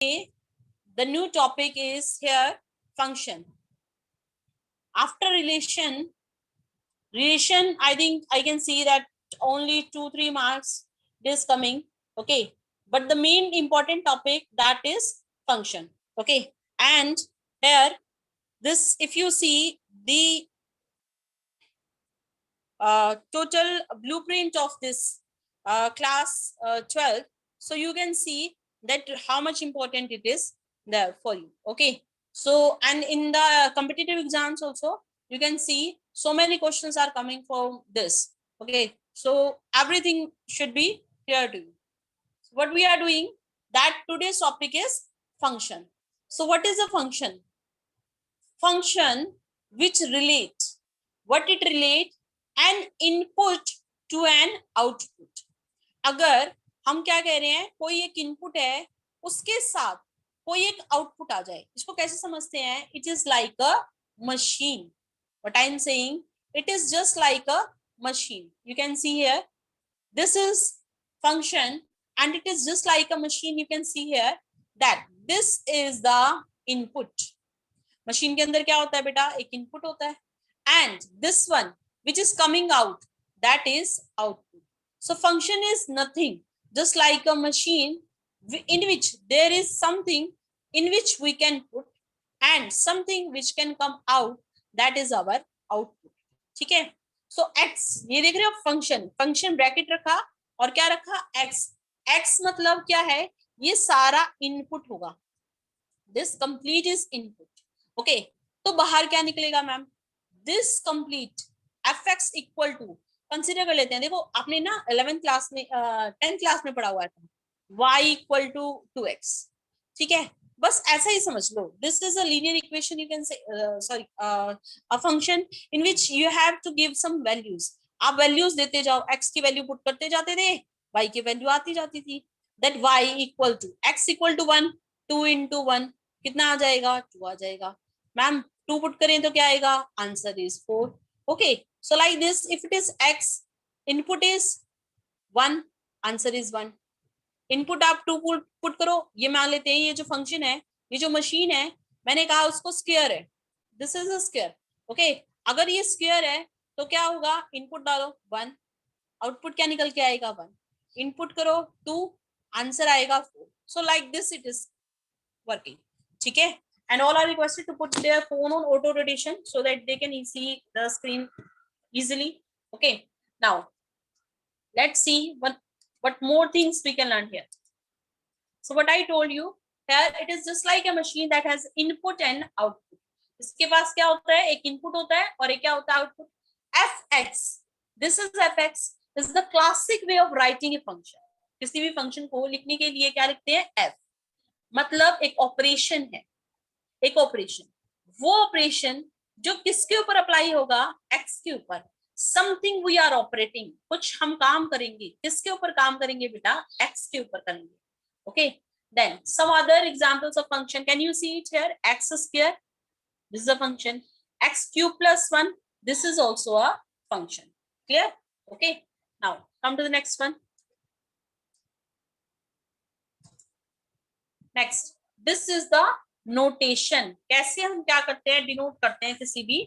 the new topic is here function. After relation, I think I can see that only 2-3 marks is coming. Okay, but the main important topic, that is function. Okay, and here this, if you see the total blueprint of this class 12, so you can see that how much important it is there for you. Okay, so and in the competitive exams also you can see so many questions are coming from this. Okay, so everything should be clear to you. So what we are doing, that today's topic is function. So what is a function? Function which relate, what it relate, an input to an output. अगर हम क्या कह रहे हैं, कोई एक input है उसके साथ कोई एक आउटपुट आ जाए, इसको कैसे समझते हैं? It is like a machine. What I am saying, it is just like a machine. You can see here, this is function and it is just like a machine. You can see here that this is the input. Machine के अंदर क्या होता है बेटा? एक input होता है, and this one which is coming out, that is output. So function is nothing just like a machine in which there is something in which we can put and something which can come out, that is our output. ठीक है, सो x, ये देख रहे हो function, function bracket रखा और क्या रखा? x. x मतलब क्या है? ये सारा इनपुट होगा, this complete is input. Okay, तो बाहर क्या निकलेगा ma'am? This complete F x equal to, consider कर लेते हैं, देखो आपने ना 11th क्लास में 10th क्लास में पढ़ा हुआ था, y इक्वल टू 2x. ठीक है, बस ऐसा ही समझ लो. This is a linear equation, you can say sorry a function in which you have to give some values. आप वैल्यूज देते जाओ, x की वैल्यू पुट करते जाते थे, y की वैल्यू आती जाती थी. That y equal to x equal to 1, 2 into 1 कितना आ जाएगा? 2 आ जाएगा. मैम 2 पुट करें तो क्या आएगा? Answer is 4. Okay, so like this, if it is x, input is 1, answer is 1. Input आप 2 पुट करो, ये मान लेते हैं ये जो फंक्शन है, ये जो मशीन है, मैंने कहा उसको स्क्वायर है, this is a square. Okay, अगर ये स्क्वायर है तो क्या होगा? इनपुट डालो 1, आउटपुट क्या निकल के आएगा? 1. इनपुट करो 2, आंसर आएगा 4. So like this it is working. ठीक है, and all are requested to put their phone on auto rotation so that they can see the screen easily. Okay, now let's see what more things we can learn here. So what I told you here, it is just like a machine that has input and output. इसके पास क्या होता है? एक input होता है और एक क्या होता है? Output. fx, this is fx, this is the classic way of writing a function. किसी भी फंक्शन को लिखने के लिए क्या लिखते हैं? f. मतलब एक ऑपरेशन है, एक ऑपरेशन, वो ऑपरेशन जो किसके ऊपर अप्लाई होगा? एक्स के ऊपर. समथिंग वी आर ऑपरेटिंग, कुछ हम काम करेंगे, किसके ऊपर काम करेंगे बेटा? एक्स के ऊपर करेंगे. Okay, then some other examples of function, can you see it here? X square, this is a function. X cube plus 1, this is also a function. Clear? Okay, now come to the next one. Next, this is the notation. कैसे हम क्या करते हैं? Denote करते हैं किसी भी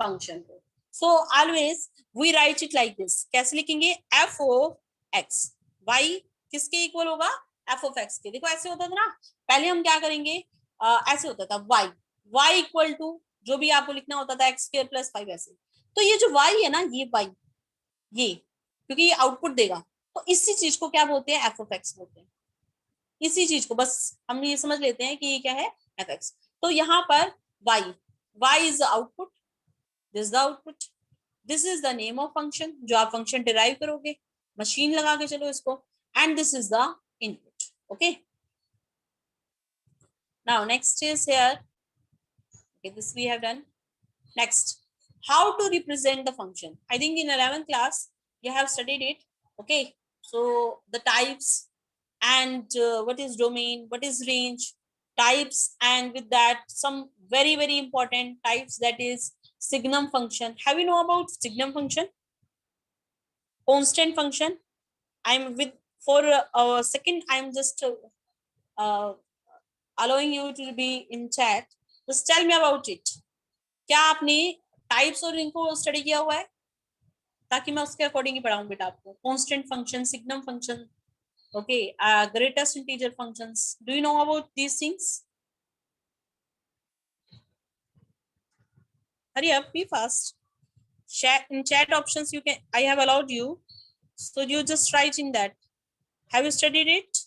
function को. So always we write it like this. कैसे लिखेंगे? एफ ओ एक्स, वाई किसके इक्वल होगा? एफ ऑफ एक्स के. देखो ऐसे होता था ना, पहले हम क्या करेंगे? ऐसे होता था वाई, वाई इक्वल टू जो भी आपको लिखना होता था एक्स स्क्वायर प्लस 5 ऐसे. तो ये जो वाई है ना, ये वाई, ये क्योंकि ये आउटपुट देगा, तो इसी चीज को क्या बोलते हैं? एफ ऑफ एक्स बोलते हैं. इसी चीज को बस हम ये समझ लेते हैं कि ये क्या है? F x. तो यहाँ पर y, y is the output, this the output, this is the name of function जो आप फंक्शन डिराइव करोगे, मशीन लगा के चलो इसको, and this is the input. Okay, now next is here. Okay, this we have done. Next, how to represent the function. I think in 11th class you have studied it. Okay, so the types and what is domain, what is range, types, and with that some very important types, that is signum function. Have you know about signum function? Constant function. I'm with for a second, I'm just allowing you to be in chat. Just tell me about it. क्या आपने types और इनको study किया हुआ है, ताकि मैं उसके अकॉर्डिंग ही पढ़ाऊं बेटा आपको. Constant function, signum function, okay, greatest integer functions. Do you know about these things? Hurry up, be fast. In chat options, you can. I have allowed you, so you just write in that. Have you studied it?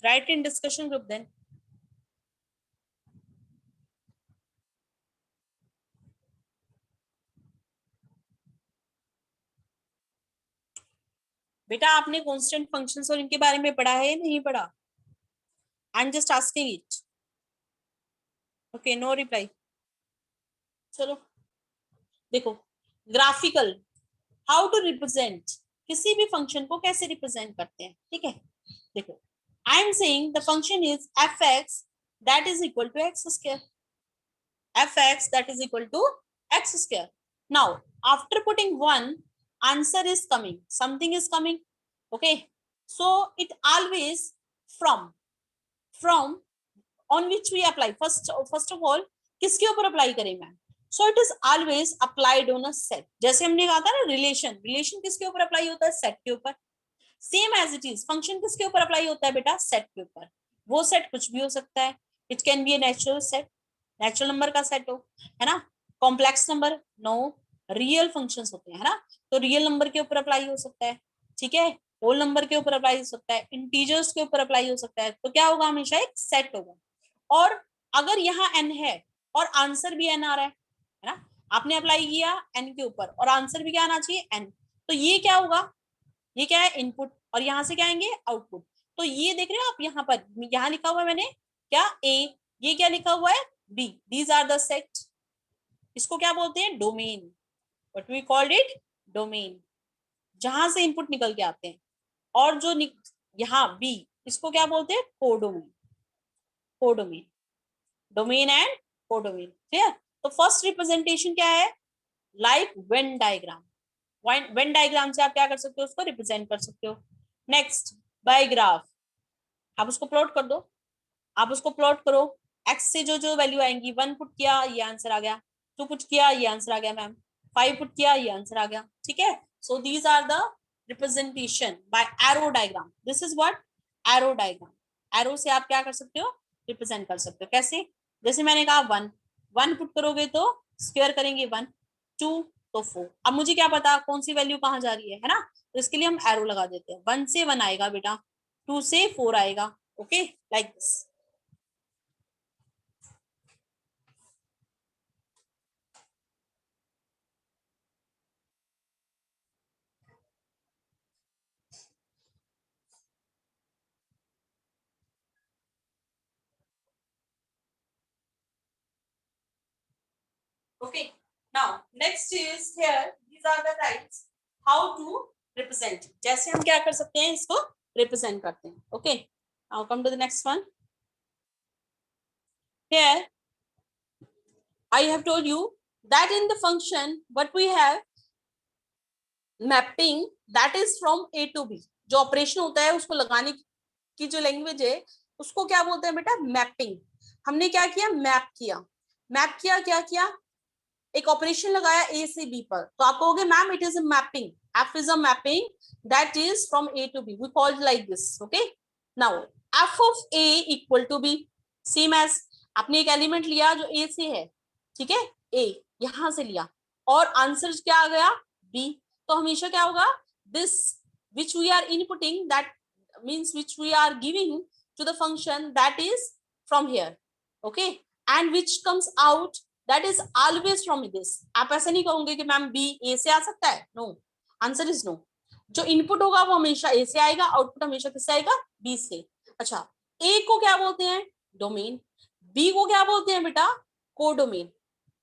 Write in discussion group then. बेटा आपने constant functions और इनके बारे में पढ़ा है, नहीं पढ़ा? I am just asking it. Okay, no reply. चलो देखो, ग्राफिकल, हाउ टू रिप्रेजेंट, किसी भी फंक्शन को कैसे रिप्रेजेंट करते हैं. ठीक है, देखो, I am saying the function is f(x) that is equal to x square. f(x) that is equal to x square. Now after putting 1, answer is coming, something is coming. Okay, so it always from on which we apply first of all, किसके ऊपर apply करें ma'am? So it is always applied on a set. जैसे हमने कहा था ना, relation, relation किसके ऊपर अप्लाई होता है? सेट के ऊपर. Same as it is function किसके ऊपर अप्लाई होता है बेटा? सेट के ऊपर. वो सेट कुछ भी हो सकता है. It can be a natural set, natural number का सेट हो, है ना. Complex number no, real functions होते हैं, है ना. तो रियल नंबर के ऊपर अप्लाई हो सकता है. ठीक है, होल नंबर के ऊपर अप्लाई हो सकता है, इंटीजर्स के ऊपर अप्लाई हो सकता है. तो क्या होगा? हमेशा एक सेट होगा. और अगर यहाँ n है और आंसर भी n आ रहा है ना, आपने अप्लाई किया n के ऊपर और आंसर भी क्या आना चाहिए? n. तो ये क्या होगा? ये क्या है? इनपुट. और यहाँ से क्या आएंगे? आउटपुट. तो ये देख रहे हो आप, यहाँ पर यहाँ लिखा हुआ है मैंने क्या? a. ये क्या लिखा हुआ है? b. These are the set. इसको क्या बोलते हैं? Domain. What we called it? Domain. जहां से इनपुट निकल के आते हैं. और जो यहाँ b, इसको क्या बोलते हैं? Codomain. Codomain, domain and codomain. Clear? तो फर्स्ट रिप्रेजेंटेशन क्या है? Like Venn diagram. Venn diagram से आप क्या कर सकते हो? उसको रिप्रेजेंट कर सकते हो. Next, by graph. आप उसको प्लॉट कर दो. आप उसको प्लॉट करो. एक्स से जो जो वैल्यू आएंगी, 1 पुट किया, ये आंसर आ गया. 2 पुट किया, ये आंसर आ गया मैम. 5 पुट किया, ये आंसर आ गया. ठीक है, so these are the representation by arrow diagram. This is what? Arrow diagram. Arrow से आप क्या कर सकते हो? रिप्रेजेंट कर सकते हो. कैसे? जैसे मैंने कहा 1 पुट करोगे तो स्क्वायर करेंगे 1, 2 तो 4. अब मुझे क्या पता कौन सी वैल्यू कहाँ जा रही है ना. तो इसके लिए हम एरो लगा देते हैं. 1 से 1 आएगा बेटा, 2 से 4 आएगा. Okay, like this. Okay, now next is here, these are the types how to represent. जैसे हम क्या कर सकते हैं? इसको represent करते हैं. Okay, now come to the next one. Here I have told you that in the function what we have mapping, that is from A to B. जो ऑपरेशन होता है उसको लगाने की जो लैंग्वेज है उसको क्या बोलते हैं बेटा? मैपिंग. हमने क्या किया? मैप किया. मैप किया, क्या किया? एक ऑपरेशन लगाया ए से बी पर. तो आप कहोगे ma'am it is a mapping. F is a mapping that is from A to B. We called like this. Okay, now F of A equal to B. Same as आपने एक element लिया जो ए से है. ठीक है, ए यहां से लिया और आंसर क्या आ गया? बी. तो हमेशा क्या होगा? This which we are inputting, that means which we are giving to the function, that is from here. Okay, and which comes out, that is always from this. आप ऐसे नहीं कहोगे कि मैम बी ए से आ सकता है. No, answer is no. जो इनपुट होगा वो हमेशा ए से आएगा, आउटपुट हमेशा किससे आएगा? बी से. अच्छा, ए को क्या बोलते हैं? डोमेन. बी को क्या बोलते हैं बेटा? Codomain.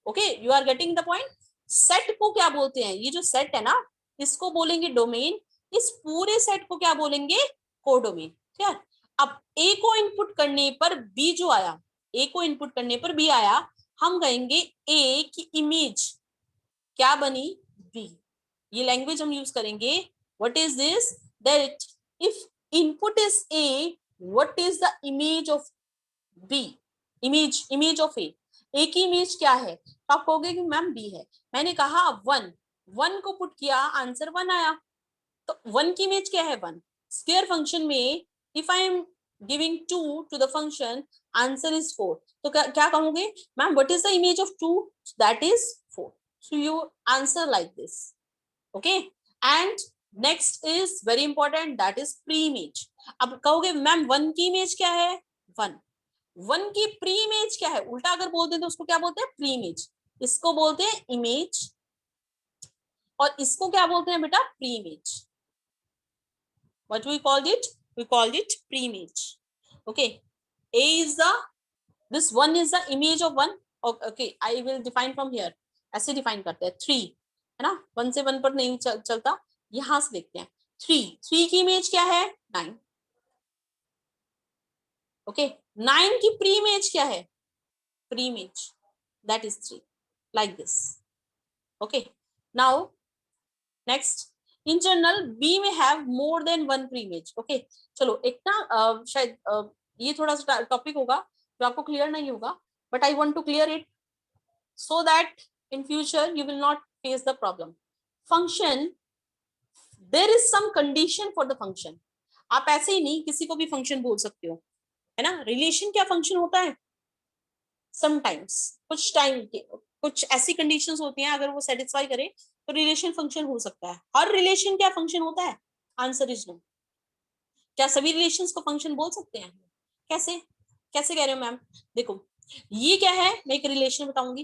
Okay, you are getting the point. Set को क्या बोलते हैं? ये जो सेट है ना, इसको बोलेंगे डोमेन. इस पूरे सेट को क्या बोलेंगे? कोडोमेन. ठीक. अब ए को इनपुट करने पर बी जो आया, ए को इनपुट करने पर बी आया, हम कहेंगे ए की इमेज क्या बनी? B. ये लैंग्वेज हम यूज करेंगे. What is this? That if input is A, what is the image of B? Image of A. A की इमेज क्या है? तो आप कहोगे कि मैम B है. मैंने कहा 1. 1 को पुट किया, आंसर 1 आया. तो 1 की इमेज क्या है? 1. स्क्वायर फंक्शन में if I am giving 2 to the function, answer is 4. तो क्या कहोगे? Ma'am what is the image of 2? That is 4. So you answer like this. Okay. And next is very important, that is pre image. अब कहोगे ma'am 1 की image क्या है? 1. 1 की pre image क्या है? उल्टा अगर बोलते हैं तो उसको क्या बोलते हैं? Pre image. इसको बोलते हैं इमेज और इसको क्या बोलते हैं बेटा? Pre image. What we called it? We called it pre-image. Okay. A is the, this 1 is the image of 1. Okay, I will define from here. ऐसे define करते हैं. 3 है ना, 1 से 1 पर नहीं चलता. यहां से देखते हैं. 3 की इमेज क्या है? 9. ओके. 9 की प्री इमेज क्या है? Pre image, that is 3. Like this. Okay. Now next, in general B may have more than one pre-image. Okay, चलो एक ना शायद ये थोड़ा सा टॉपिक होगा जो आपको क्लियर नहीं होगा, but I want to clear it so that in future you will not face the problem. Function, there is some condition for the function. आप ऐसे ही नहीं किसी को भी फंक्शन बोल सकते हो, है ना. रिलेशन क्या फंक्शन होता है? समटाइम्स, कुछ टाइम के कुछ ऐसी कंडीशंस होती हैं, अगर वो सेटिस्फाई करे तो रिलेशन फंक्शन हो सकता है. हर रिलेशन क्या फंक्शन होता है? Answer is no. क्या सभी रिलेशंस को फंक्शन बोल सकते हैं? कैसे कैसे कह रहे हो मैम? देखो ये क्या है, मैं एक रिलेशन बताऊंगी,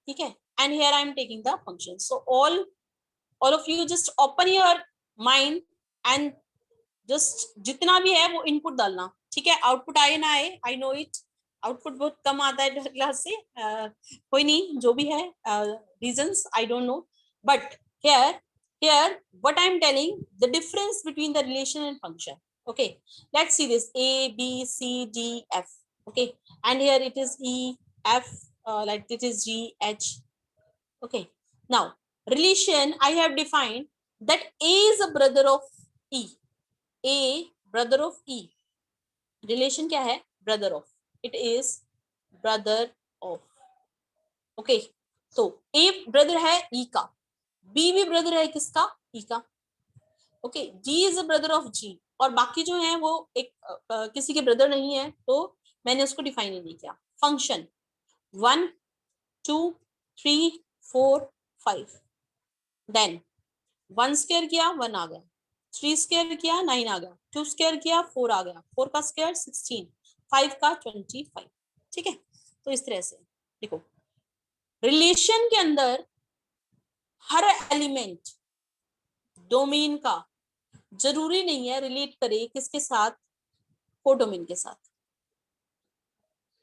ठीक है, and here I am taking the function. So all of you just open your mind and just जितना भी है वो इनपुट डालना, ठीक है. आउटपुट आए ना आए, आई नो इट, आउटपुट बहुत कम आता है क्लास से, कोई नहीं, जो भी है reasons I don't no, but here what I am telling, the difference between the relation and function. Okay, let's see this: A, B, C, D, F. Okay, and here it is E, F, like it is G, H. Okay, now relation I have defined that A is a brother of E. A brother of E. Relation क्या है? Brother of. It is brother of. Okay, so A brother है E का, B भी brother है किसका? E का. Okay, D is a brother of G, और बाकी जो है वो एक किसी के ब्रदर नहीं है, तो मैंने उसको डिफाइन ही नहीं किया. फंक्शन 1 2 3 4 5, देन 1 स्क्वायर किया 1 आ गया, 3 स्क्वायर किया 9 आ गया, 2 स्क्वायर किया 4 आ गया, 4 का स्क्वायर 16, 5 का 25. ठीक है, तो इस तरह से देखो रिलेशन के अंदर हर एलिमेंट डोमेन का जरूरी नहीं है रिलेट करे किसके साथ? कोडोमेन के साथ.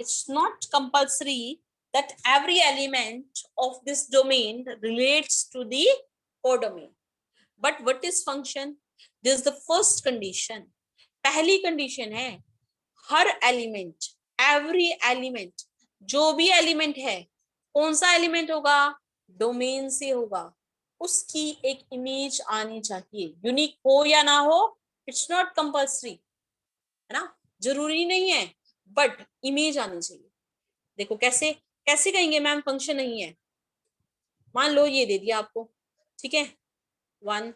It's not compulsory that every element of this domain relates to the codomain. But what is function? This is the first condition. पहली कंडीशन है हर एलिमेंट, एवरी एलिमेंट, जो भी एलिमेंट है, कौन सा एलिमेंट होगा? डोमेन से होगा. उसकी एक इमेज आनी चाहिए, यूनिक हो या ना हो, इट्स नॉट कंपल्सरी, है ना, जरूरी नहीं है, बट इमेज आनी चाहिए. देखो कैसे कैसे कहेंगे मैम फंक्शन नहीं है? मान लो ये दे दिया आपको, ठीक है, 1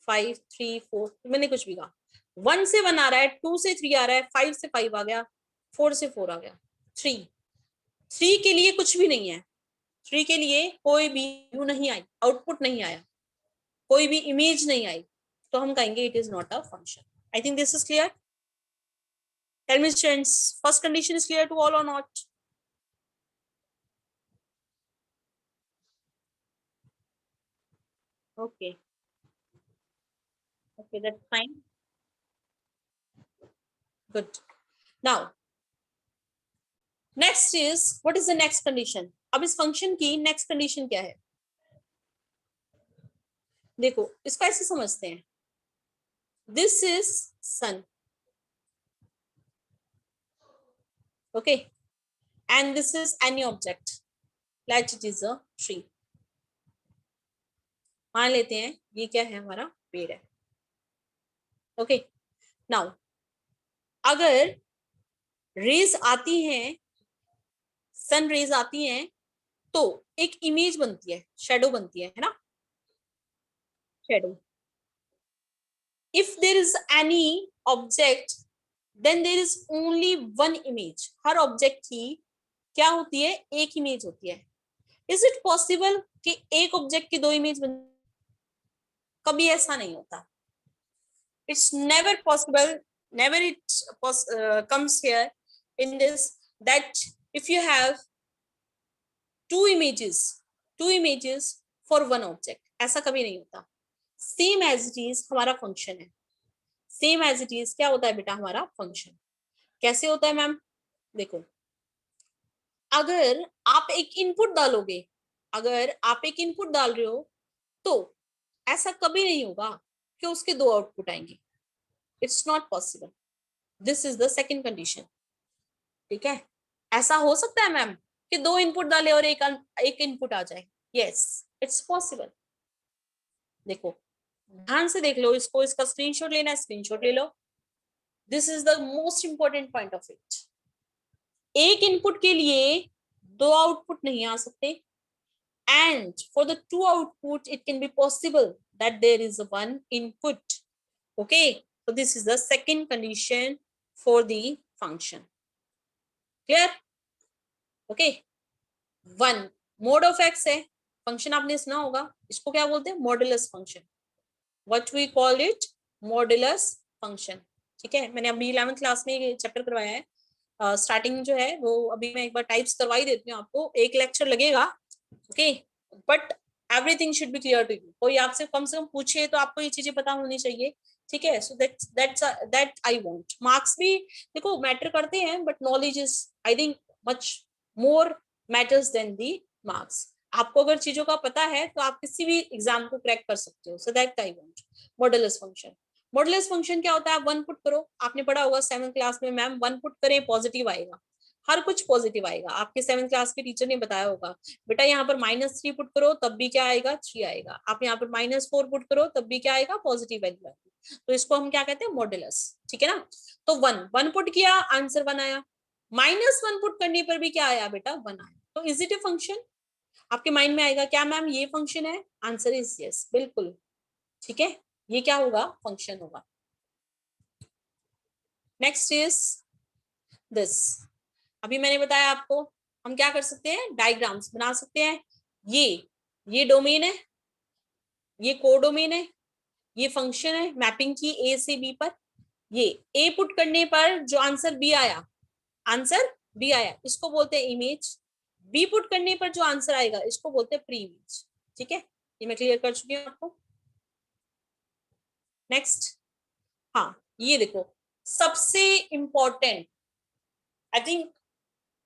5 3 4, मैंने कुछ भी कहा, 1 से 1 आ रहा है, 2 से 3 आ रहा है, 5 से 5 आ गया, 4 से 4 आ गया, 3 के लिए कुछ भी नहीं है, 3 के लिए कोई भी व्यू नहीं आई, आउटपुट नहीं आया, कोई भी इमेज नहीं आई, तो हम कहेंगे it is not a function. I think this is clear. Tell me students, first condition is clear to all और not? Okay, okay, that's fine. Good. Now next is, what is the next condition? अब इस function की next condition क्या है? देखो इसको ऐसे समझते हैं, this is sun, okay, and this is any object, let it is a tree. मान लेते हैं ये क्या है, हमारा पेड़ है। ओके, नाउ अगर रेज आती हैं, सन रेज आती हैं, तो एक इमेज बनती है, शेडो बनती है ना, shadow. If there is any object then there is only one image. हर ऑब्जेक्ट की क्या होती है, एक इमेज होती है। इज इट पॉसिबल कि एक ऑब्जेक्ट की दो इमेज बन? कभी ऐसा नहीं होता। It's never possible, never it comes here in this, that if you have two images, two images for one object, ऐसा कभी नहीं होता। सेम एज इट इज हमारा फंक्शन है, सेम एज इट इज क्या होता है बेटा, हमारा फंक्शन। कैसे होता है मैम, देखो, अगर आप एक इनपुट डालोगे, अगर आप एक इनपुट डाल रहे हो, तो ऐसा कभी नहीं होगा कि उसके दो आउटपुट आएंगे। It's not possible. This is the second condition. ठीक है, ऐसा हो सकता है मैम कि दो इनपुट डाले और एक इनपुट आ जाए? Yes, it's possible. देखो, ध्यान से देख लो इसको, इसका स्क्रीनशॉट लेना है, स्क्रीनशॉट ले लो। This is the most important point of it. एक इनपुट के लिए दो आउटपुट नहीं आ सकते, and for the two output it can be possible that there is one input. Okay, so this is the second condition for the function. Clear? Okay, one mod of X है, function आपने सुना होगा, इसको क्या बोलते हैं, modulus function. What we call it, modulus function. ठीक है, मैंने अभी 11th क्लास में ये चैप्टर करवाया है। स्टार्टिंग जो है वो अभी मैं एक बार टाइप्स करवाई देती हूँ आपको, एक लेक्चर लगेगा। Okay, but everything should be clear to you. कोई आपसे कम पूछे तो आपको ये चीजें पता होनी चाहिए। ठीक है, so that I want. Marks भी देखो मैटर करते हैं, but knowledge is I think much more matters than the marks. आपको अगर चीजों का पता है तो आप किसी भी एग्जाम को क्रैक कर सकते हो। सो that I want. Modulus function, modulus function क्या होता है, वन पुट करो, आपने पढ़ा होगा 7th क्लास में, मैम वन पुट करें पॉजिटिव आएगा, हर कुछ पॉजिटिव आएगा। आपके 7th क्लास के टीचर ने बताया होगा, बेटा यहाँ पर -3 पुट करो तब भी क्या आएगा, 3 आएगा। आप यहाँ पर -4 पुट करो तब भी क्या आएगा, पॉजिटिव वैल्यू आएगी। तो इसको हम क्या कहते हैं, मॉडुलस। ठीक है ना, तो वन पुट किया, आंसर 1 आया। -1 पुट करने पर भी क्या आया बेटा, 1 आया। तो इज इट ए फंक्शन? आपके माइंड में आएगा क्या मैम ये फंक्शन है, आंसर इज यस, बिल्कुल। ठीक है, ये क्या होगा, फंक्शन होगा। Next is this. अभी मैंने बताया आपको, हम क्या कर सकते हैं, डायग्राम्स बना सकते हैं। ये डोमेन है, ये कोडोमेन है, ये फंक्शन है मैपिंग की ए से बी पर। ये ए पुट करने पर जो आंसर बी आया, आंसर बी आया, इसको बोलते हैं इमेज। बी पुट करने पर जो आंसर आएगा इसको बोलते हैं प्री इमेज। ठीक है, ये मैं क्लियर कर चुकी हूँ आपको। नेक्स्ट, हाँ ये देखो, सबसे इंपॉर्टेंट, आई थिंक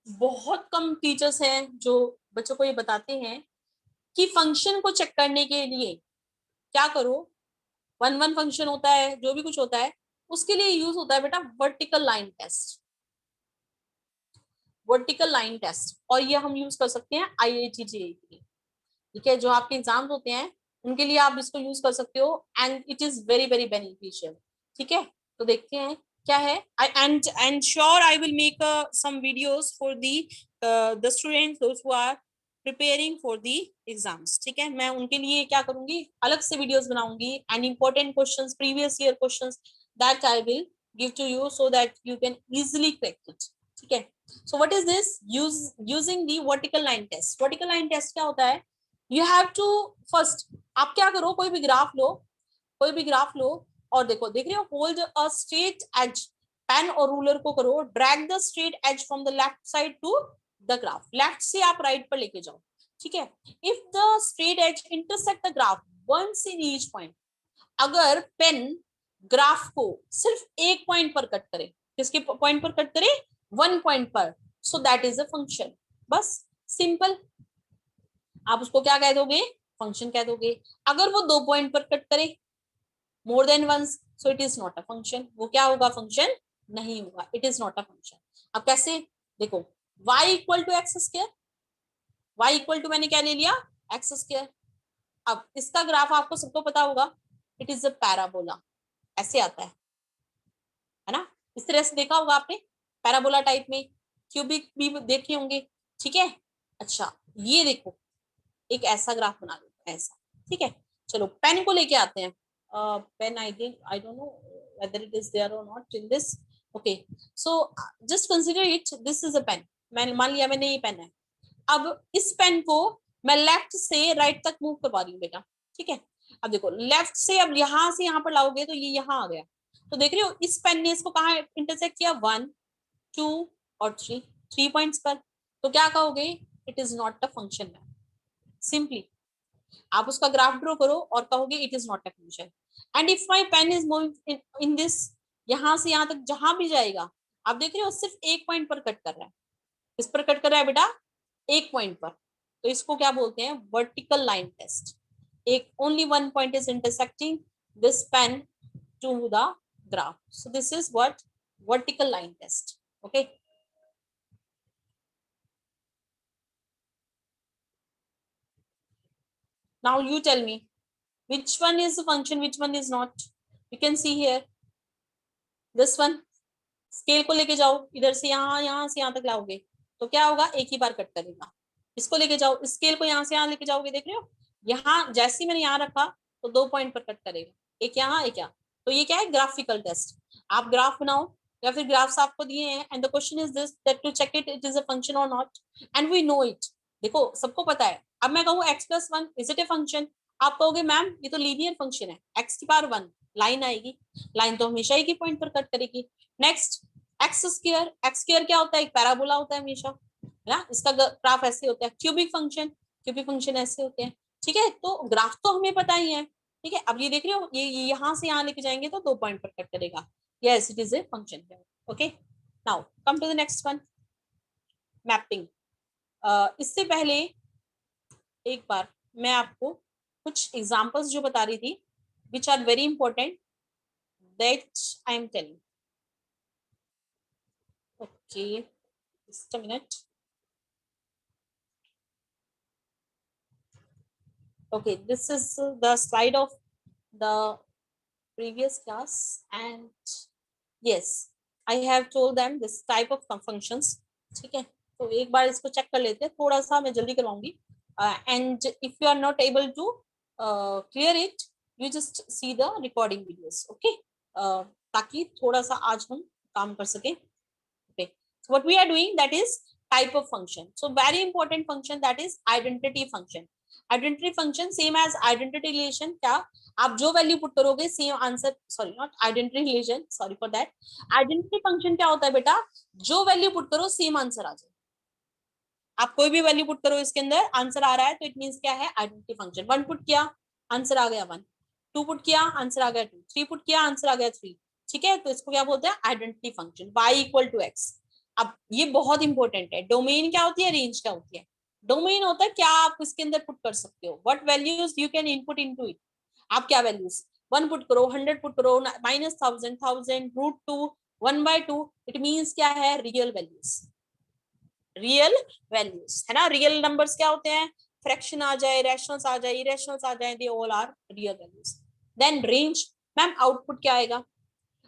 बहुत कम टीचर्स हैं जो बच्चों को ये बताते हैं कि फंक्शन को चेक करने के लिए क्या करो, वन फंक्शन होता है, जो भी कुछ होता है उसके लिए यूज होता है बेटा vertical line test. Vertical line test, और ये हम यूज कर सकते हैं IIT JEE के लिए। ठीक है, जो आपके एग्जाम्स होते हैं उनके लिए आप इसको यूज कर सकते हो, and it is very very beneficial. ठीक है, तो देखते हैं क्या है। And sure I will make some videos for the students those who are preparing for the exams. ठीक है, मैं उनके लिए क्या करूंगी, अलग से वीडियोस बनाऊंगी, and important questions, previous year questions, that I will give to you so that you can easily crack it. ठीक है, so what is this, using the vertical line test. Vertical line test क्या होता है, you have to first, आप क्या करो, कोई भी ग्राफ लो, कोई भी ग्राफ लो, और देखो, देख रहे हो, hold a straight edge, pen और रूलर को करो, drag the straight edge from the left side to the graph, left से आप राइट पर लेके जाओ। ठीक है, if the straight edge intersect the graph once in each point, अगर पेन ग्राफ को सिर्फ एक पॉइंट पर कट करे, किसके पॉइंट पर कट करे, वन पॉइंट पर, so that is a function. बस सिंपल, आप उसको क्या कह दोगे, फंक्शन कह दोगे। अगर वो दो पॉइंट पर कट करे, more than once, so it is not a function. वो क्या होगा, फंक्शन नहीं होगा, it is not a function. अब कैसे, देखो, y equal to x square, y equal to मैंने क्या ले लिया, एक्स स्क्वायर। अब इसका ग्राफ आपको सबको पता होगा, इट इज अ पैराबोला, ऐसे आता है ना, इस तरह से देखा होगा आपने पैराबोला टाइप में, क्यूबिक भी देखे होंगे, ठीक है। अच्छा ये देखो एक ऐसा ग्राफ बना लो ऐसा, ठीक है। चलो पेन को लेके आते हैं, pen I don't know whether it is there or not in this, okay, so just consider it this is a pen, मैं मान लिया मैंने ये पेन है। अब इस पेन को मैं लेफ्ट से राइट तक मूव करवा रही हूँ बेटा, ठीक है। अब देखो लेफ्ट से अब यहां से यहाँ पर लाओगे तो ये यहाँ आ गया, तो देख रहे हो इस पेन ने इसको कहाँ इंटरसेक्ट किया, 1 2 और 3, 3 पॉइंट्स पर, तो क्या कहोगे, it is not a function, simply आप उसका ग्राफ ड्रॉ करो और कहोगे it is not a function. And if my pen is moving in this, यहां से यहां तक जहां भी जाएगा, आप देख रहे हो सिर्फ एक पॉइंट पर कट कर रहा है, किस पर कट कर रहा है बेटा, एक पॉइंट पर, तो इसको क्या बोलते हैं, वर्टिकल लाइन टेस्ट। एक only one point is intersecting this pen to the graph, so this is what vertical line test, okay. Now you tell me which one is a function, which one is not. You can see here this one, scale को लेके जाओ इधर से यहाँ से यहाँ तक लाओगे तो क्या होगा, एक ही बार कट करेगा। इसको लेके जाओ, स्केल को यहाँ से यहाँ लेके जाओगे, देख रहे हो यहाँ जैसे ही मैंने यहाँ रखा तो 2 पॉइंट पर कट करेगा, एक यहाँ एक यहाँ, तो ये क्या है, ग्राफिकल टेस्ट। आप ग्राफ बनाओ या फिर ग्राफ्स आपको दिए हैं and the question is this that to check it it is a function और not, and we know it. देखो सबको पता है, अब मैं कहूँ x+1 is it a function, आप कहोगे मैम ये तो लीनियर फंक्शन है, x⁻1 लाइन आएगी, लाइन तो हमेशा एक ही पॉइंट पर कट करेगी। नेक्स्ट एक्स स्क्वायर क्या होता है, एक पैराबोला होता है हमेशा, है ना, इसका ग्राफ ऐसे होता है। क्यूबिक फंक्शन ऐसे होते हैं, ठीक है। तो ग्राफ तो हमें पता ही है, ठीक है। अब ये देख रहे हो ये यहाँ से यहाँ लेके जाएंगे तो 2 पॉइंट पर कट करेगा, yes it is a function, okay. Now come to the next one, mapping. इससे पहले एक बार मैं आपको कुछ एग्जांपल्स जो बता रही थी which are very important that I am telling, okay just a minute. Okay, this is the slide of the previous class, and yes, I have told them this type of functions, ठीक है। तो एक बार इसको check कर लेते हैं, थोड़ा सा मैं जल्दी करवाऊंगी, and if you are not able to clear it, you just see the recording videos, okay, ताकि थोड़ा सा आज हम काम कर सकें, okay। So what we are doing, that is type of function, so very important function, that is identity function। Identity function same as identity relation, क्या आप जो वैल्यू पुट करोगे same answer, sorry not identity relation, sorry for that. Identity function क्या होता है बेटा, जो value put करो सेम आंसर आ जाए, आप कोई भी वैल्यू पुट करो इसके अंदर आंसर आ रहा है तो इट मींस क्या है, आइडेंटिटी फंक्शन। 1 पुट किया आंसर आ गया 1, 2 पुट किया आंसर आ गया 2, 3 पुट किया आंसर आ गया 3, ठीक है। तो इसको क्या बोलते हैं, आइडेंटिटी फंक्शन, y=x। अब ये बहुत इंपॉर्टेंट है, डोमेन क्या होती है, रेंज क्या होती है। डोमेन होता है क्या आप इसके अंदर पुट कर सकते हो, what values you can input into it, आप क्या वैल्यूज 1 पुट करो, 100 पुट करो, -1000 1000 √2 1/2, इट मींस क्या है, रियल वैल्यूज, रियल वैल्यूज है ना। रियल नंबर्स क्या होते हैं, फ्रैक्शन आ जाए, रैशनल्स आ जाए, इरेशनल्स आ जाए, they all are real values. Then range, ma'am output क्या आएगा,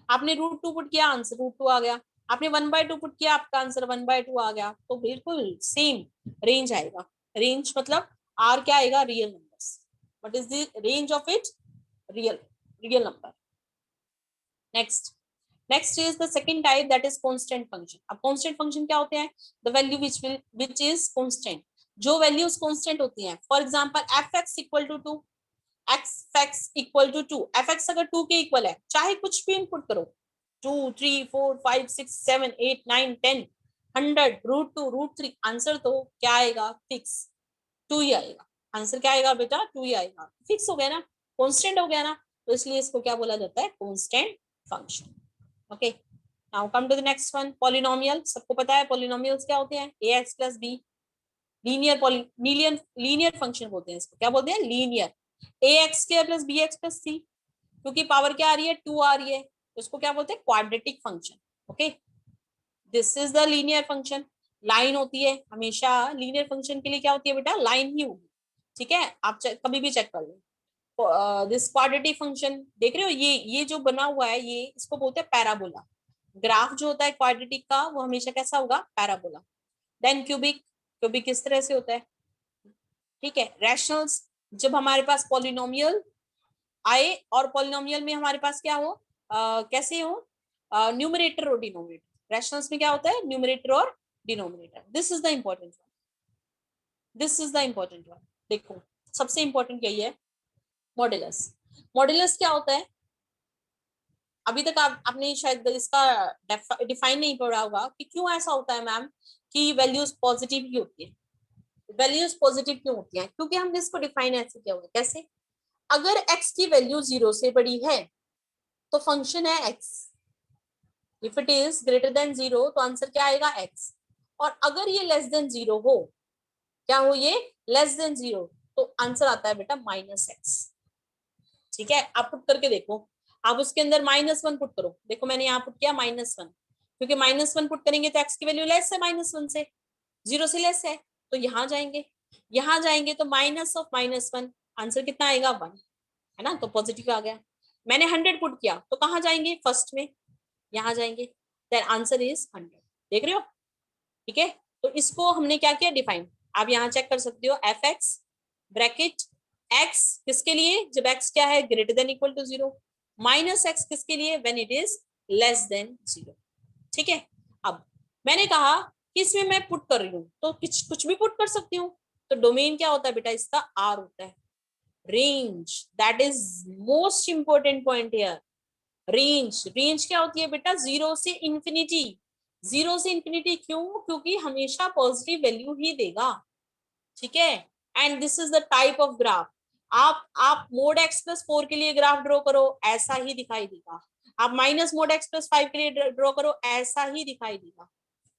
आपने √2 पुट किया आंसर √2 आ गया, आपने 1/2 पुट किया आपका आंसर 1/2 आ गया, तो बिल्कुल सेम रेंज आएगा। रेंज मतलब आर क्या आएगा, real numbers, what is the range of it, real real number. Next is the second type, that is constant function. अब कांस्टेंट फंक्शन क्या होते हैं, the value which is constant, जो values constant होती हैं। For example f(x) = 2, x(x) = 2, f(x) अगर 2 के equal है, चाहे कुछ भी इनपुट करो, 2 3 4 5 6 7 8 9 10 100 √2 √3, आंसर तो क्या आएगा, फिक्स 2 ही आएगा। आंसर क्या आएगा बेटा, 2 ही आएगा, फिक्स हो गया ना, कांस्टेंट हो गया ना, तो इसलिए इसको क्या बोला जाता है, constant function, okay. Now come to the next one, polynomial. सबको पता है पॉलिनोमियल्स क्या होते हैं, ax + b, लीनियर फंक्शन बोलते हैं इसको, क्या बोलते हैं, लीनियर। ax² + bx + c, क्योंकि पावर क्या आ रही है, 2 आ रही है, तो इसको क्या बोलते हैं, quadratic function, okay. This is the linear function. Line होती है हमेशा, लीनियर फंक्शन के लिए क्या होती है बेटा, लाइन ही होगी, ठीक है, आप कभी भी चेक कर लो। दिस क्वाड्रेटिक फंक्शन देख रहे हो, ये जो बना हुआ है ये इसको बोलते हैं पैराबोला। ग्राफ जो होता है क्वाड्रेटिक का वो हमेशा कैसा होगा, पैराबोला। देन क्यूबिक, क्यूबिक किस तरह से होता है, ठीक है। रैशनल्स, जब हमारे पास पॉलिनोमियल आए और पॉलिनोमियल में हमारे पास क्या हो, कैसे हो, न्यूमरेटर और डिनोमिनेटर। रैशनल्स में क्या होता है, न्यूमरेटर और denominator. This is the important one, this is the important one. देखो सबसे इंपॉर्टेंट यही है, मॉड्यूलस। मॉड्यूलस क्या होता है, अभी तक आपने शायद इसका डिफाइन नहीं पढ़ा होगा कि क्यों ऐसा होता है मैम कि वैल्यूज पॉजिटिव ही होती है। वैल्यूज पॉजिटिव क्यों होती हैं, क्योंकि हमने इसको डिफाइन ऐसे किया हुआ है। कैसे, अगर x की वैल्यू 0 से बड़ी है तो फंक्शन है x, if it is greater than 0 तो आंसर क्या आएगा x। और अगर ये लेस देन 0 हो, क्या हो ये, लेस देन 0, तो आंसर आता है बेटा -x। ठीक है, आप पुट करके देखो, आप उसके अंदर -1 पुट करो, देखो मैंने यहाँ पुट किया -1, क्योंकि -1 पुट करेंगे तो x की वैल्यू लेस है -1 से, 0 से लेस है, तो यहाँ जाएंगे, यहाँ जाएंगे तो माइनस ऑफ -1, आंसर कितना आएगा 1, है ना, तो पॉजिटिव आ गया। मैंने 100 पुट किया तो कहाँ जाएंगे, फर्स्ट में, यहाँ जाएंगे, देन आंसर इज 100। देख रहे हो, ठीक है। तो इसको हमने क्या किया, डिफाइन। आप यहाँ चेक कर सकते हो, एफ एक्स ब्रैकेट एक्स किसके लिए, जब एक्स क्या है, greater than equal to 0, -x किसके लिए, when it is less than 0। ठीक है, अब मैंने कहा कि इसमें मैं पुट कर रही हूँ तो कुछ भी पुट कर सकती हूँ, तो डोमेन क्या होता है बेटा, इसका आर होता है। Range, that is most important point here. Range, range क्या होती है बेटा, 0 से इंफिनिटी। 0 से इंफिनिटी क्यों, क्योंकि हमेशा पॉजिटिव वैल्यू ही देगा, ठीक है। And this is the type of graph. आप मोड एक्स प्लस 4 के लिए ग्राफ ड्रॉ करो, ऐसा ही दिखाई देगा। आप माइनस मोड एक्स प्लस 5 के लिए ड्रॉ करो, ऐसा ही दिखाई देगा,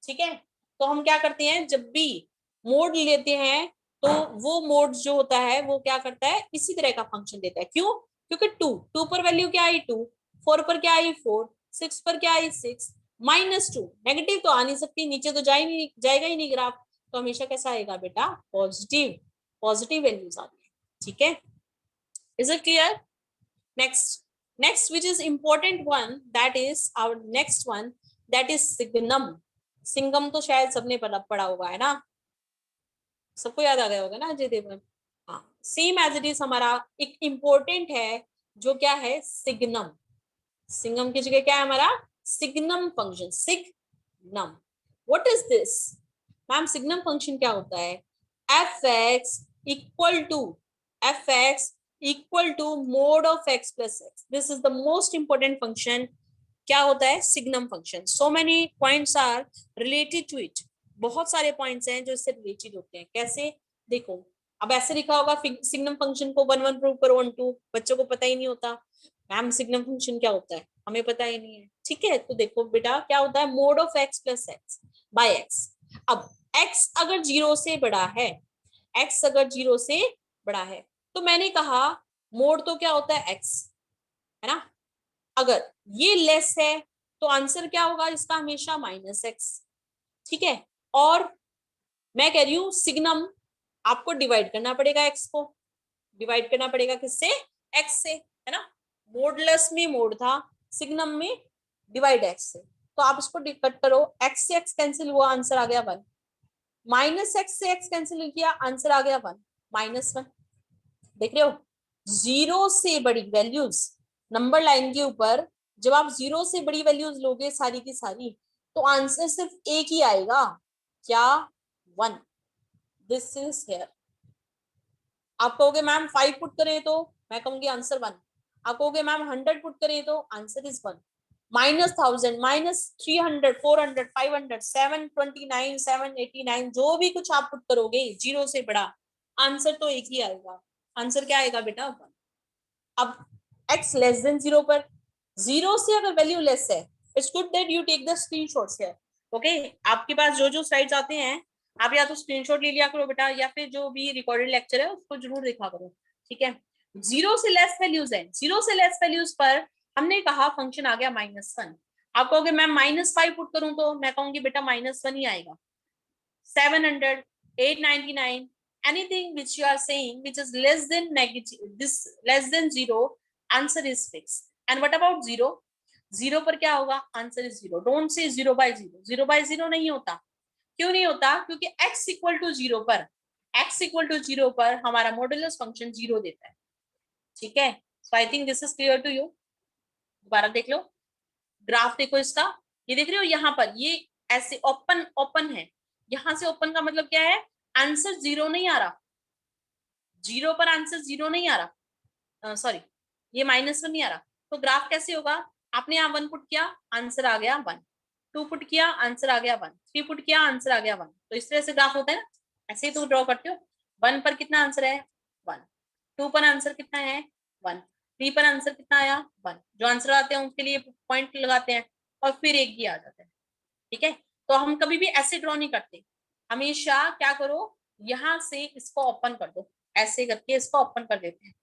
ठीक है। तो हम क्या करते हैं, जब भी मोड लेते हैं तो वो मोड जो होता है वो क्या करता है, इसी तरह का फंक्शन देता है। क्यों, क्योंकि टू पर वैल्यू क्या आई 2, 4 पर क्या आई 4, 6 पर क्या आई 6, -2 नेगेटिव तो आ नहीं सकती, नीचे तो जाएगा ही नहीं ग्राफ, तो हमेशा कैसा आएगा बेटा, पॉजिटिव, पॉजिटिव वैल्यूज आती है, ठीक है। Is it clear? Next which is important one, that is our next one, that is signum. Singham तो शायद सबने पढ़ा होगा, है ना, सबको याद आ गया होगा ना अजय देवगन। हाँ, सेम एज इट इज हमारा एक इंपॉर्टेंट है जो क्या है, सिग्नम। सिंगम की जगह क्या है हमारा, signum function, signum. What is this ma'am, signum function क्या होता है, f x equal to, f x equal to mod of x plus x, this is the most important function. क्या होता है, signum function. So many points are related to it, बहुत सारे points हैं जो इससे रिलेटेड होते हैं। कैसे, देखो अब ऐसे लिखा होगा सिग्नम फंक्शन को 1 1 प्रूव करो 1 2, बच्चों को पता ही नहीं होता मैम सिग्नम फंक्शन क्या होता है, हमें पता ही नहीं है, ठीक है। तो देखो बेटा क्या होता है, mod of x plus x by x. अब एक्स अगर 0 से बड़ा है, एक्स अगर 0 से बड़ा है, तो मैंने कहा मोड तो क्या होता है एक्स, है ना। अगर ये लेस है तो आंसर क्या होगा इसका, हमेशा -x, ठीक है। और मैं कह रही हूं सिग्नम, आपको डिवाइड करना पड़ेगा x को, डिवाइड करना पड़ेगा किससे, x से, है ना। मोडलेस में मोड था, सिग्नम में डिवाइड x से, तो आप इसको कट करो, x से x कैंसिल हुआ, आंसर आ गया 1, -x से x कैंसिल किया, आंसर आ गया 1, -1। देख रहे हो, 0 से बड़ी वैल्यूज नंबर लाइन के ऊपर, जब आप 0 से बड़ी वैल्यूज लोगे सारी की सारी, तो आंसर सिर्फ एक ही आएगा, क्या, 1। This is here. आप कहोगे मैम 5 पुट करें तो, मैं कहूंगी आंसर 1। आप कहोगे मैम 100 पुट करें तो आंसर इज 1। -1000, -300, 400, 500, 729, 789, जो भी कुछ आप पुट करोगे 0 से बड़ा, आंसर तो एक ही आएगा, आंसर क्या आएगा बेटा 1। अब x लेस देन 0 पर, 0 से अगर वैल्यू लेस है, it's good that you take the screenshots here, okay. आपके पास जो जो स्लाइड्स आते हैं आप या तो स्क्रीनशॉट ले लिया करो बेटा, या फिर जो भी रिकॉर्डेड लेक्चर है उसको जरूर देखा करो, ठीक है। 0 से लेस वैल्यूज है, 0 से लेस वैल्यूज पर हमने कहा फंक्शन आ गया -1। आप कहोगे मैम -5 पुट करूं तो, मैं कहूंगी बेटा -1 ही आएगा। 700, 899 anything which you are saying which is less than negative, this less than 0, answer is fixed. And what about 0? 0 पर क्या होगा? Answer is 0. Don't say 0/0. 0/0 नहीं होता. क्यों नहीं होता? क्योंकि x इक्वल टू 0 पर, x इक्वल टू 0 पर हमारा मॉडुलस फंक्शन 0 देता है. ठीक है. So I think this is clear to you. दोबारा देख लो, ग्राफ देखो इसका. ये देख रहे हो यहाँ पर, ये ऐसे ओपन ओपन है. यहां से ओपन का मतलब क्या है? आंसर 0 नहीं आ रहा. 0 पर आंसर 0 नहीं आ रहा. सॉरी, ये -1 नहीं आ रहा. तो ग्राफ कैसे होगा? आपने यहाँ 1 पुट किया, आंसर आ गया 1. 2 पुट किया, आंसर आ गया 1. 3 पुट किया, आंसर आ गया 1. तो इस तरह से ग्राफ होता है ना. ऐसे ही तो ड्रॉ करते हो. 1 पर कितना आंसर है? 1. 2 पर आंसर कितना है? 1. 3 पर आंसर कितना आया? 1. जो आंसर आते हैं उसके लिए पॉइंट लगाते हैं और फिर एक ही आ जाता है. ठीक है. तो हम कभी भी ऐसे ड्रॉ नहीं करते. हमेशा क्या करो, यहां से इसको ओपन कर दो. ऐसे करके इसको ओपन कर देते हैं.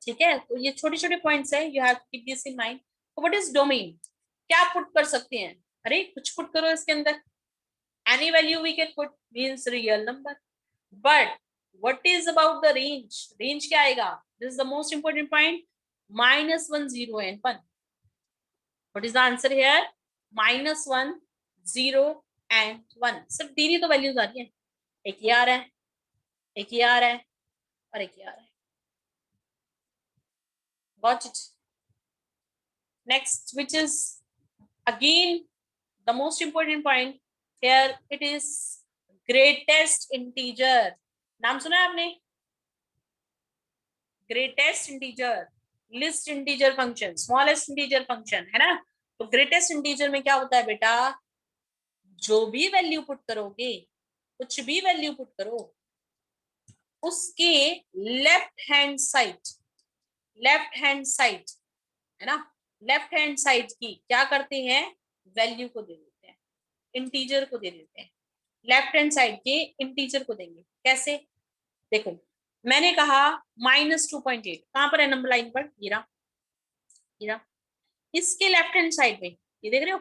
ठीक है. तो ये छोटे छोटे पॉइंट्स है, you have to keep this in mind. What is domain? क्या पुट कर सकते हैं? अरे कुछ पुट करो इसके अंदर. Any value we can put, means real number. But what is about the range? Range क्या आएगा? This is the most important point. -1, 0 and 1. What is the answer here? -1, 0 and 1. सिर्फ तीन ही तो वैल्यूज आ रही है. एक ये आ रहा है, एक ये आ रहा है और एक ये आ रहा है. Got it? Next, which is again the most important point here, it is greatest integer. नाम सुना है आपने? greatest integer, least integer function, smallest integer function, है ना. तो greatest integer में क्या होता है बेटा? जो भी वैल्यू पुट करोगे, कुछ भी वैल्यू पुट करो, उसके लेफ्ट हैंड साइड है ना, लेफ्ट हैंड साइड की क्या करते हैं? वैल्यू को दे देते हैं, इंटीजर को दे देते हैं. लेफ्ट हैंड साइड के इंटीजर को देंगे. कैसे? देखो, मैंने कहा -2.8. कहां पर है नंबर लाइन पर? ये रहा. इसके लेफ्ट हैंड साइड में ये देख रहे हो,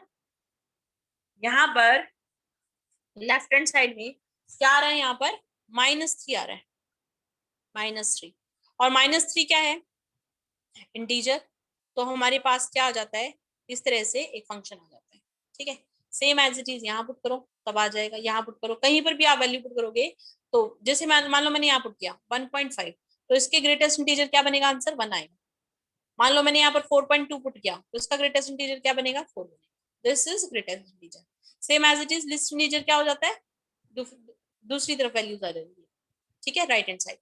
यहाँ पर लेफ्ट हैंड साइड में क्या आ रहा है? यहाँ पर -3 आ रहा है. -3. और -3 क्या है? इंटीजर. तो हमारे पास क्या आ जाता है? इस तरह से एक फंक्शन आ जाता है. ठीक है. सेम एज इट इज यहाँ पुट करो तब आ जाएगा. यहाँ पुट करो, कहीं पर भी आप वैल्यू पुट करोगे. तो जैसे मान लो मैंने यहाँ पुट किया 1.5, तो इसके ग्रेटेस्ट इंटीजर क्या बनेगा? आंसर 1 आएगा. मान लो मैंने यहाँ पर 4.2 पुट किया, तो इसका ग्रेटेस्ट इंटीजर क्या बनेगा? 4 बनेगा. This is greatest integer. Same as it is least integer क्या हो जाता है? दूसरी तरफ वैल्यूज आ जाएगी. ठीक है, right hand side.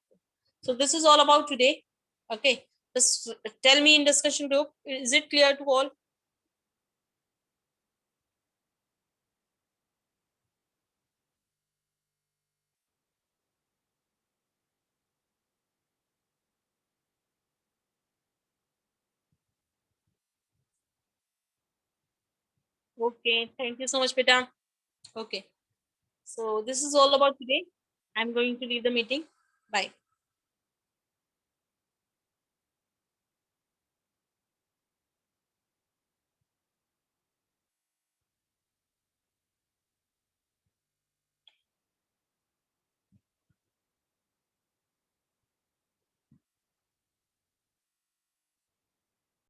So this is all about today. Okay. Just tell me in discussion group, is it clear to all? Okay, thank you so much, Beta. Okay, so this is all about today. I'm going to leave the meeting. Bye.